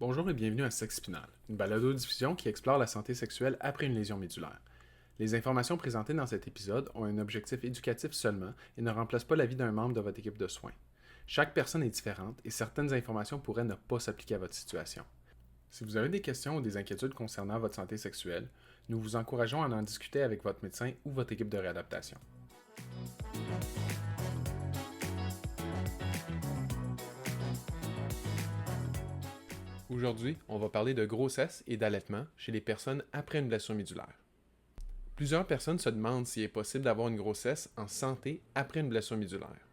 Bonjour et bienvenue à Sexe Spinal, une balado-diffusion qui explore la santé sexuelle après une lésion médulaire. Les informations présentées dans cet épisode ont un objectif éducatif seulement et ne remplacent pas l'avis d'un membre de votre équipe de soins. Chaque personne est différente et certaines informations pourraient ne pas s'appliquer à votre situation. Si vous avez des questions ou des inquiétudes concernant votre santé sexuelle, nous vous encourageons à en discuter avec votre médecin ou votre équipe de réadaptation. Aujourd'hui, on va parler de grossesse et d'allaitement chez les personnes après une blessure médulaire. Plusieurs personnes se demandent s'il est possible d'avoir une grossesse en santé après une blessure médulaire.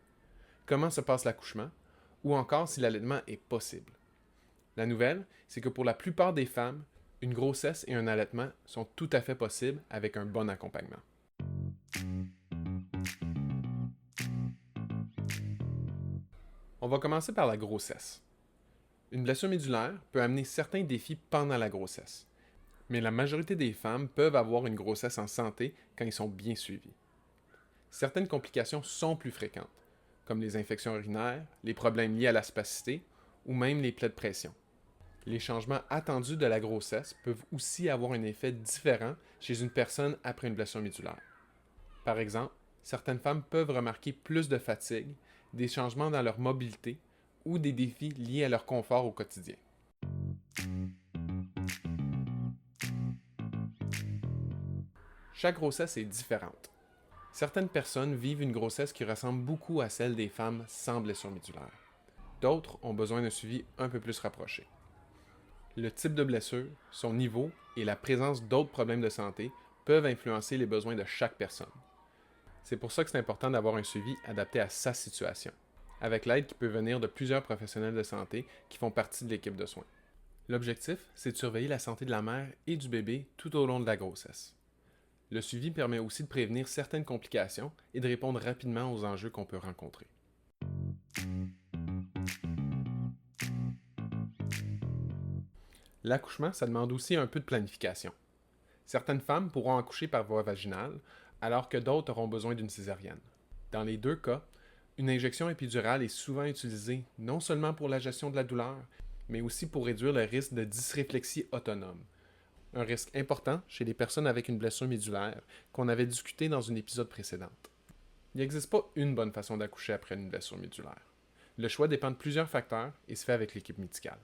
Comment se passe l'accouchement, ou encore si l'allaitement est possible. La nouvelle, c'est que pour la plupart des femmes, une grossesse et un allaitement sont tout à fait possibles avec un bon accompagnement. On va commencer par la grossesse. Une blessure médulaire peut amener certains défis pendant la grossesse, mais la majorité des femmes peuvent avoir une grossesse en santé quand ils sont bien suivis. Certaines complications sont plus fréquentes, comme les infections urinaires, les problèmes liés à la spasticité ou même les plaies de pression. Les changements attendus de la grossesse peuvent aussi avoir un effet différent chez une personne après une blessure médulaire. Par exemple, certaines femmes peuvent remarquer plus de fatigue, des changements dans leur mobilité ou des défis liés à leur confort au quotidien. Chaque grossesse est différente. Certaines personnes vivent une grossesse qui ressemble beaucoup à celle des femmes sans blessure médulaire. D'autres ont besoin d'un suivi un peu plus rapproché. Le type de blessure, son niveau et la présence d'autres problèmes de santé peuvent influencer les besoins de chaque personne. C'est pour ça que c'est important d'avoir un suivi adapté à sa situation, avec l'aide qui peut venir de plusieurs professionnels de santé qui font partie de l'équipe de soins. L'objectif, c'est de surveiller la santé de la mère et du bébé tout au long de la grossesse. Le suivi permet aussi de prévenir certaines complications et de répondre rapidement aux enjeux qu'on peut rencontrer. L'accouchement, ça demande aussi un peu de planification. Certaines femmes pourront accoucher par voie vaginale, alors que d'autres auront besoin d'une césarienne. Dans les deux cas, une injection épidurale est souvent utilisée non seulement pour la gestion de la douleur, mais aussi pour réduire le risque de dysréflexie autonome, un risque important chez les personnes avec une blessure médulaire qu'on avait discuté dans un épisode précédent. Il n'existe pas une bonne façon d'accoucher après une blessure médulaire. Le choix dépend de plusieurs facteurs et se fait avec l'équipe médicale.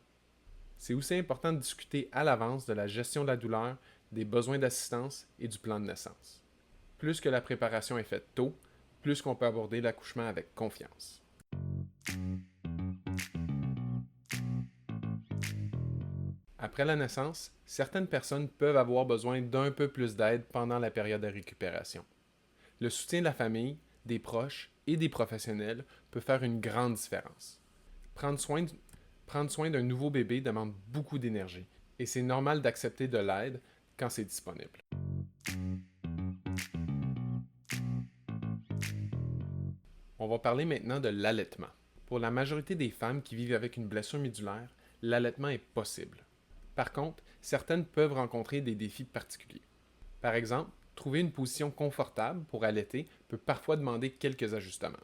C'est aussi important de discuter à l'avance de la gestion de la douleur, des besoins d'assistance et du plan de naissance. Plus que la préparation est faite tôt, plus qu'on peut aborder l'accouchement avec confiance. Après la naissance, certaines personnes peuvent avoir besoin d'un peu plus d'aide pendant la période de récupération. Le soutien de la famille, des proches et des professionnels peut faire une grande différence. Prendre soin d'un nouveau bébé demande beaucoup d'énergie et c'est normal d'accepter de l'aide quand c'est disponible. On va parler maintenant de l'allaitement. Pour la majorité des femmes qui vivent avec une blessure médulaire, l'allaitement est possible. Par contre, certaines peuvent rencontrer des défis particuliers. Par exemple, trouver une position confortable pour allaiter peut parfois demander quelques ajustements.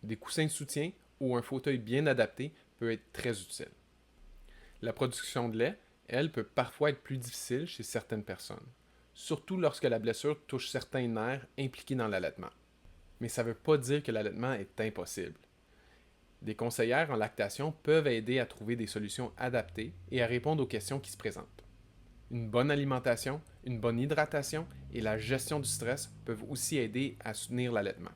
Des coussins de soutien ou un fauteuil bien adapté peut être très utile. La production de lait, elle, peut parfois être plus difficile chez certaines personnes, surtout lorsque la blessure touche certains nerfs impliqués dans l'allaitement. Mais ça ne veut pas dire que l'allaitement est impossible. Des conseillères en lactation peuvent aider à trouver des solutions adaptées et à répondre aux questions qui se présentent. Une bonne alimentation, une bonne hydratation et la gestion du stress peuvent aussi aider à soutenir l'allaitement.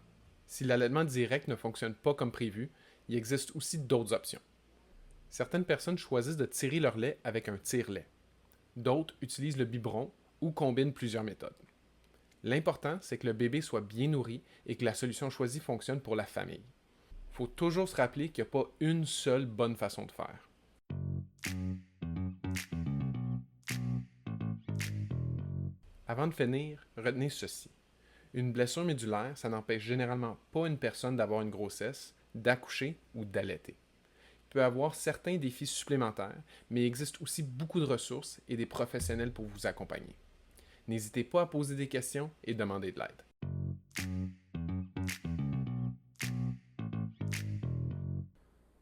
Si l'allaitement direct ne fonctionne pas comme prévu, il existe aussi d'autres options. Certaines personnes choisissent de tirer leur lait avec un tire-lait. D'autres utilisent le biberon ou combinent plusieurs méthodes. L'important, c'est que le bébé soit bien nourri et que la solution choisie fonctionne pour la famille. Il faut toujours se rappeler qu'il n'y a pas une seule bonne façon de faire. Avant de finir, retenez ceci. Une blessure médulaire, ça n'empêche généralement pas une personne d'avoir une grossesse, d'accoucher ou d'allaiter. Il peut y avoir certains défis supplémentaires, mais il existe aussi beaucoup de ressources et des professionnels pour vous accompagner. N'hésitez pas à poser des questions et demander de l'aide.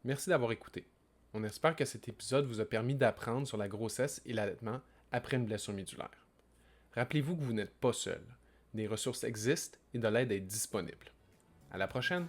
Merci d'avoir écouté. On espère que cet épisode vous a permis d'apprendre sur la grossesse et l'allaitement après une blessure médulaire. Rappelez-vous que vous n'êtes pas seul. Des ressources existent et de l'aide est disponible. À la prochaine!